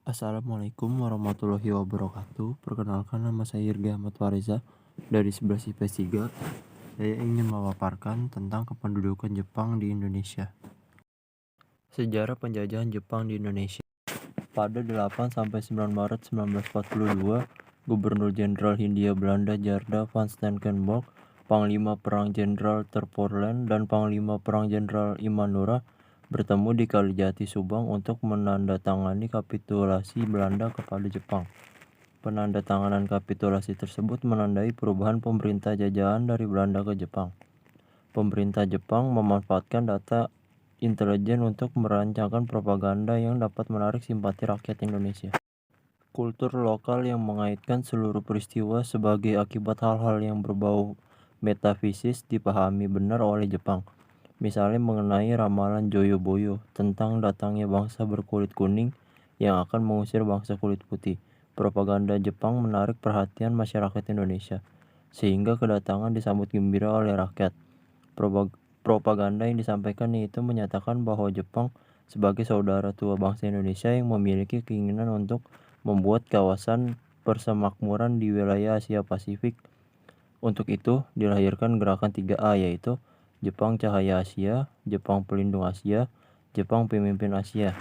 Assalamualaikum warahmatullahi wabarakatuh. Perkenalkan, nama saya Irgi Ahmad Fariza dari 11 IPS 3. Saya ingin memaparkan tentang kependudukan Jepang di Indonesia. Sejarah penjajahan Jepang di Indonesia. Pada 8-9 Maret 1942, Gubernur Jenderal Hindia Belanda Djardja van Steenkenburg, Panglima Perang Jenderal Terporland, dan Panglima Perang Jenderal Immanura bertemu di Kalijati, Subang untuk menandatangani kapitulasi Belanda kepada Jepang. Penandatanganan kapitulasi tersebut menandai perubahan pemerintah jajahan dari Belanda ke Jepang. Pemerintah Jepang memanfaatkan data intelijen untuk merancangkan propaganda yang dapat menarik simpati rakyat Indonesia. Kultur lokal yang mengaitkan seluruh peristiwa sebagai akibat hal-hal yang berbau metafisis dipahami benar oleh Jepang. Misalnya mengenai ramalan Joyoboyo tentang datangnya bangsa berkulit kuning yang akan mengusir bangsa kulit putih. Propaganda Jepang menarik perhatian masyarakat Indonesia, sehingga kedatangan disambut gembira oleh rakyat. Propaganda yang disampaikan itu menyatakan bahwa Jepang sebagai saudara tua bangsa Indonesia yang memiliki keinginan untuk membuat kawasan persemakmuran di wilayah Asia Pasifik. Untuk itu, dilahirkan gerakan 3A, yaitu Jepang Cahaya Asia, Jepang Pelindung Asia, Jepang Pemimpin Asia.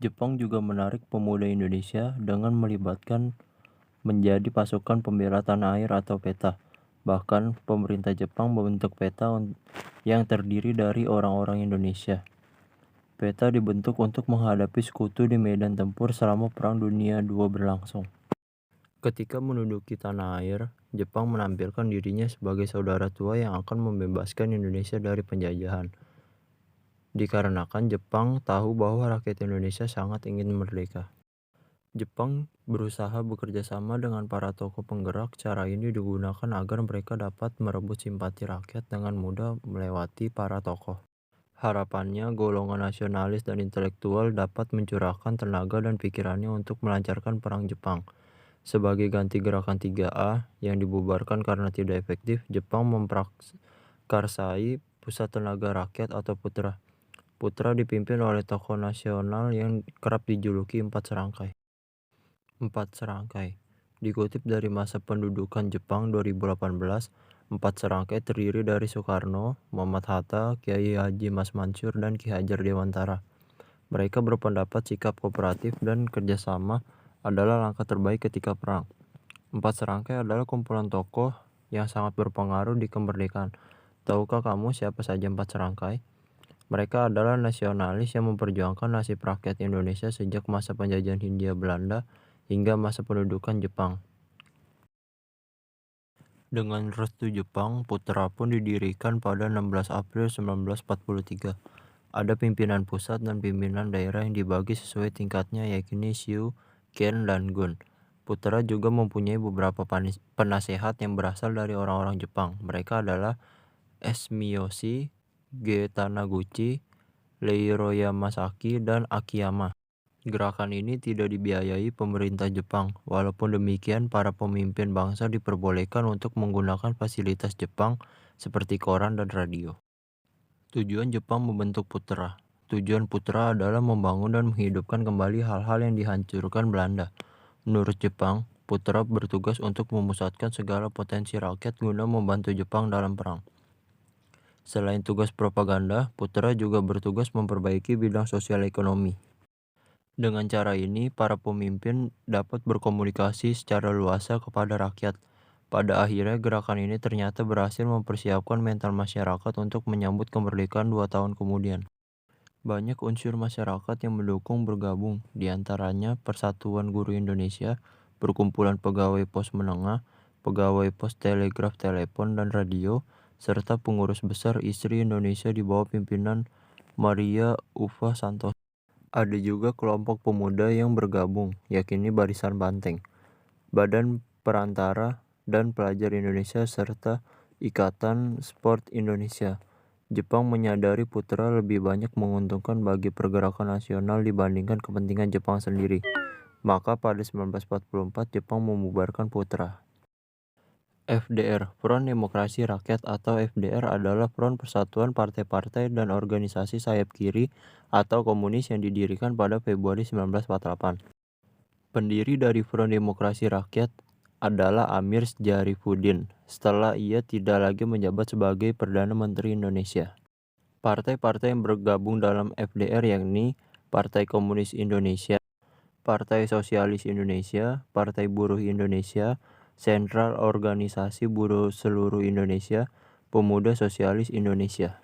Jepang juga menarik pemuda Indonesia dengan melibatkan menjadi pasukan pembela tanah air atau PETA. Bahkan pemerintah Jepang membentuk PETA yang terdiri dari orang-orang Indonesia. PETA dibentuk untuk menghadapi sekutu di medan tempur selama Perang Dunia II berlangsung. Ketika menduduki tanah air, Jepang menampilkan dirinya sebagai saudara tua yang akan membebaskan Indonesia dari penjajahan. Dikarenakan Jepang tahu bahwa rakyat Indonesia sangat ingin merdeka. Jepang berusaha bekerja sama dengan para tokoh penggerak. Cara ini digunakan agar mereka dapat merebut simpati rakyat dengan mudah melewati para tokoh. Harapannya, golongan nasionalis dan intelektual dapat mencurahkan tenaga dan pikirannya untuk melancarkan perang Jepang. Sebagai ganti gerakan 3A yang dibubarkan karena tidak efektif, Jepang memprakarsai Pusat Tenaga Rakyat atau Putra. Putra dipimpin oleh tokoh nasional yang kerap dijuluki Empat Serangkai. Empat Serangkai dikutip dari Masa Pendudukan Jepang 2018. Empat Serangkai terdiri dari Soekarno, Muhammad Hatta, Kiai Haji Mas Mansur, dan Ki Hajar Dewantara. Mereka berpendapat sikap kooperatif dan kerjasama adalah langkah terbaik ketika perang. Empat Serangkai adalah kumpulan tokoh yang sangat berpengaruh di kemerdekaan. Tahukah kamu siapa saja Empat Serangkai? Mereka adalah nasionalis yang memperjuangkan nasib rakyat Indonesia sejak masa penjajahan Hindia Belanda hingga masa pendudukan Jepang. Dengan restu Jepang, Putra pun didirikan pada 16 April 1943. Ada pimpinan pusat dan pimpinan daerah yang dibagi sesuai tingkatnya, yakni Shu, Ken, dan Gun. Putra juga mempunyai beberapa penasehat yang berasal dari orang-orang Jepang. Mereka adalah Esmiyoshi, Ge Tanaguchi, Leiro Yamasaki, dan Akiyama. Gerakan ini tidak dibiayai pemerintah Jepang. Walaupun demikian, para pemimpin bangsa diperbolehkan untuk menggunakan fasilitas Jepang seperti koran dan radio. Tujuan Jepang membentuk Putra. Tujuan Putra adalah membangun dan menghidupkan kembali hal-hal yang dihancurkan Belanda. Menurut Jepang, Putra bertugas untuk memusatkan segala potensi rakyat guna membantu Jepang dalam perang. Selain tugas propaganda, Putra juga bertugas memperbaiki bidang sosial ekonomi. Dengan cara ini, para pemimpin dapat berkomunikasi secara luasa kepada rakyat. Pada akhirnya, gerakan ini ternyata berhasil mempersiapkan mental masyarakat untuk menyambut kemerdekaan 2 tahun kemudian. Banyak unsur masyarakat yang mendukung bergabung, diantaranya Persatuan Guru Indonesia, Perkumpulan Pegawai Pos Menengah, Pegawai Pos Telegraf Telepon dan Radio, serta Pengurus Besar Istri Indonesia di bawah pimpinan Maria Ufa Santoso. Ada juga kelompok pemuda yang bergabung, yakni Barisan Banteng, Badan Perantara dan Pelajar Indonesia, serta Ikatan Sport Indonesia. Jepang menyadari Putra lebih banyak menguntungkan bagi pergerakan nasional dibandingkan kepentingan Jepang sendiri. Maka pada 1944 Jepang membubarkan Putra. FDR, Front Demokrasi Rakyat atau FDR adalah front persatuan partai-partai dan organisasi sayap kiri atau komunis yang didirikan pada Februari 1948. Pendiri dari Front Demokrasi Rakyat adalah Amir Syarifuddin setelah ia tidak lagi menjabat sebagai Perdana Menteri Indonesia. Partai-partai yang bergabung dalam FDR yakni Partai Komunis Indonesia, Partai Sosialis Indonesia, Partai Buruh Indonesia, Sentral Organisasi Buruh Seluruh Indonesia, Pemuda Sosialis Indonesia.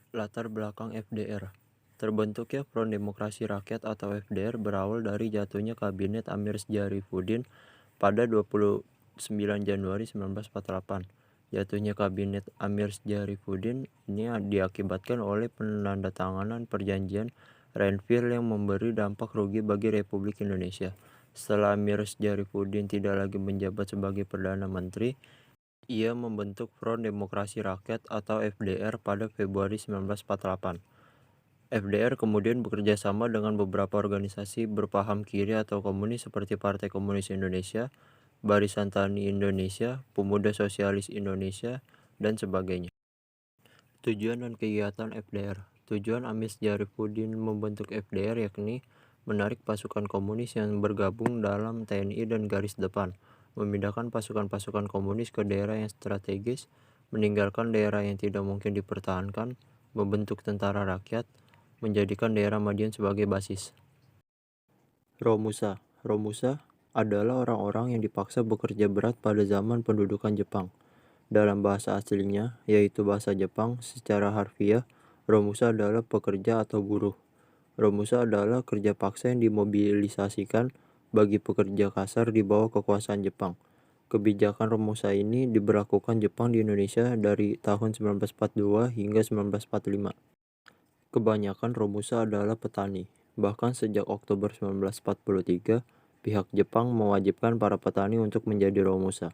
Latar belakang FDR. Terbentuknya Front Demokrasi Rakyat atau FDR berawal dari jatuhnya Kabinet Amir Syarifuddin pada 29 Januari 1948. Jatuhnya Kabinet Amir Syarifuddin ini diakibatkan oleh penandatanganan perjanjian Renville yang memberi dampak rugi bagi Republik Indonesia. Setelah Amir Syarifuddin tidak lagi menjabat sebagai Perdana Menteri, ia membentuk Front Demokrasi Rakyat atau FDR pada Februari 1948. FDR kemudian bekerja sama dengan beberapa organisasi berpaham kiri atau komunis seperti Partai Komunis Indonesia, Barisan Tani Indonesia, Pemuda Sosialis Indonesia, dan sebagainya. Tujuan dan kegiatan FDR. Tujuan Amir Syarifuddin membentuk FDR yakni menarik pasukan komunis yang bergabung dalam TNI dan garis depan, memindahkan pasukan-pasukan komunis ke daerah yang strategis, meninggalkan daerah yang tidak mungkin dipertahankan, membentuk tentara rakyat, menjadikan daerah Madiun sebagai basis. Romusa. Romusa adalah orang-orang yang dipaksa bekerja berat pada zaman pendudukan Jepang. Dalam bahasa aslinya, yaitu bahasa Jepang, secara harfiah, Romusa adalah pekerja atau buruh. Romusa adalah kerja paksa yang dimobilisasikan bagi pekerja kasar di bawah kekuasaan Jepang. Kebijakan Romusa ini diberlakukan Jepang di Indonesia dari tahun 1942 hingga 1945. Kebanyakan Romusa adalah petani. Bahkan sejak Oktober 1943, pihak Jepang mewajibkan para petani untuk menjadi Romusa.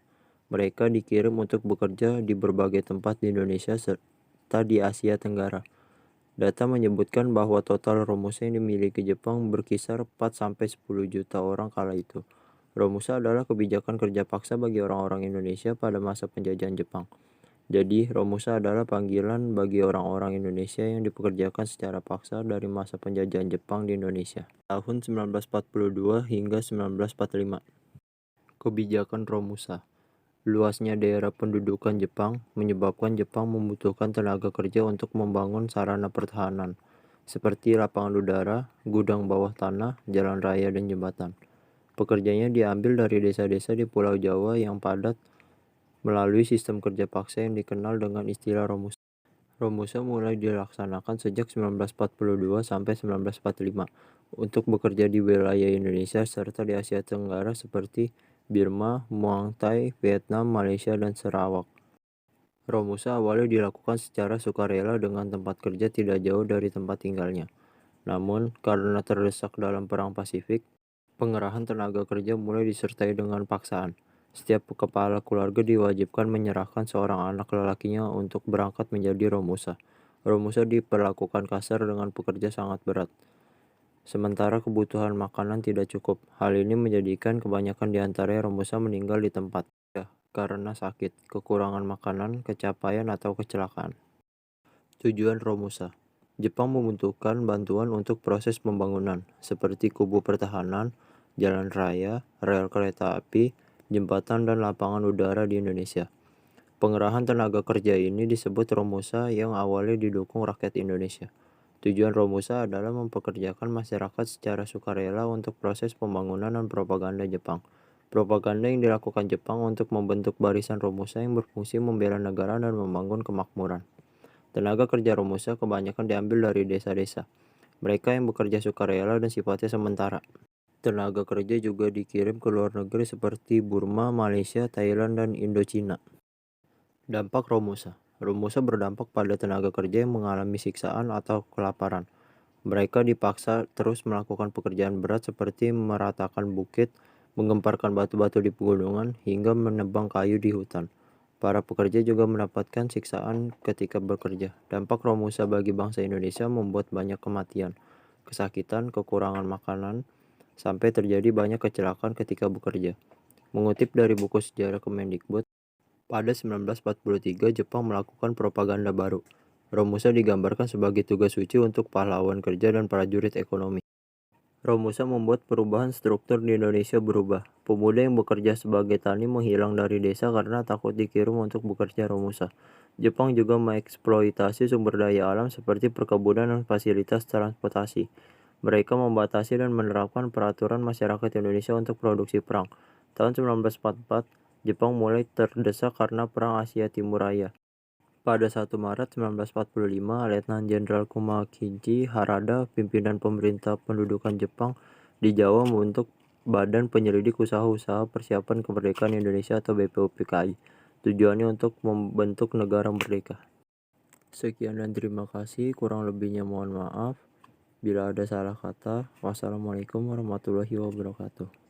Mereka dikirim untuk bekerja di berbagai tempat di Indonesia serta di Asia Tenggara. Data menyebutkan bahwa total Romusa yang dimiliki Jepang berkisar 4-10 juta orang kala itu. Romusa adalah kebijakan kerja paksa bagi orang-orang Indonesia pada masa penjajahan Jepang. Jadi, Romusa adalah panggilan bagi orang-orang Indonesia yang dipekerjakan secara paksa dari masa penjajahan Jepang di Indonesia. Tahun 1942 hingga 1945. Kebijakan Romusa. Luasnya daerah pendudukan Jepang menyebabkan Jepang membutuhkan tenaga kerja untuk membangun sarana pertahanan, seperti lapangan udara, gudang bawah tanah, jalan raya, dan jembatan. Pekerjanya diambil dari desa-desa di Pulau Jawa yang padat melalui sistem kerja paksa yang dikenal dengan istilah Romusa. Romusa mulai dilaksanakan sejak 1942 sampai 1945 untuk bekerja di wilayah Indonesia serta di Asia Tenggara seperti Burma, Muang Thai, Vietnam, Malaysia, dan Sarawak. Romusa awalnya dilakukan secara sukarela dengan tempat kerja tidak jauh dari tempat tinggalnya. Namun, karena terdesak dalam Perang Pasifik, pengerahan tenaga kerja mulai disertai dengan paksaan. Setiap kepala keluarga diwajibkan menyerahkan seorang anak lelakinya untuk berangkat menjadi Romusa. Romusa diperlakukan kasar dengan pekerja sangat berat. Sementara kebutuhan makanan tidak cukup. Hal ini menjadikan kebanyakan di antaranya Romusa meninggal di tempat karena sakit, kekurangan makanan, kecapaian, atau kecelakaan. Tujuan Romusa. Jepang membutuhkan bantuan untuk proses pembangunan, seperti kubu pertahanan, jalan raya, rel kereta api, jembatan, dan lapangan udara di Indonesia. Pengerahan tenaga kerja ini disebut Romusa yang awalnya didukung rakyat Indonesia. Tujuan Romusa adalah mempekerjakan masyarakat secara sukarela untuk proses pembangunan dan propaganda Jepang. Propaganda yang dilakukan Jepang untuk membentuk barisan Romusa yang berfungsi membela negara dan membangun kemakmuran. Tenaga kerja Romusa kebanyakan diambil dari desa-desa. Mereka yang bekerja sukarela dan sifatnya sementara. Tenaga kerja juga dikirim ke luar negeri seperti Burma, Malaysia, Thailand, dan Indochina. Dampak Romusa. Romusa berdampak pada tenaga kerja yang mengalami siksaan atau kelaparan. Mereka dipaksa terus melakukan pekerjaan berat seperti meratakan bukit, menggemparkan batu-batu di pegunungan, hingga menebang kayu di hutan. Para pekerja juga mendapatkan siksaan ketika bekerja. Dampak Romusa bagi bangsa Indonesia membuat banyak kematian, kesakitan, kekurangan makanan, sampai terjadi banyak kecelakaan ketika bekerja. Mengutip dari buku sejarah Kemendikbud, Pada 1943, Jepang melakukan propaganda baru. Romusa digambarkan sebagai tugas suci untuk pahlawan kerja dan prajurit ekonomi. Romusa membuat perubahan struktur di Indonesia berubah. Pemuda yang bekerja sebagai tani menghilang dari desa karena takut dikirim untuk bekerja Romusa. Jepang juga mengeksploitasi sumber daya alam seperti perkebunan dan fasilitas transportasi. Mereka membatasi dan menerapkan peraturan masyarakat Indonesia untuk produksi perang. Tahun 1944, Jepang mulai terdesak karena Perang Asia Timur Raya. Pada 1 Maret 1945, Letnan Jenderal Kumakichi Harada, pimpinan pemerintah pendudukan Jepang di Jawa, membentuk Badan Penyelidik Usaha-Usaha Persiapan Kemerdekaan Indonesia atau BPUPKI. Tujuannya untuk membentuk negara merdeka. Sekian dan terima kasih, kurang lebihnya mohon maaf. Bila ada salah kata, wassalamualaikum warahmatullahi wabarakatuh.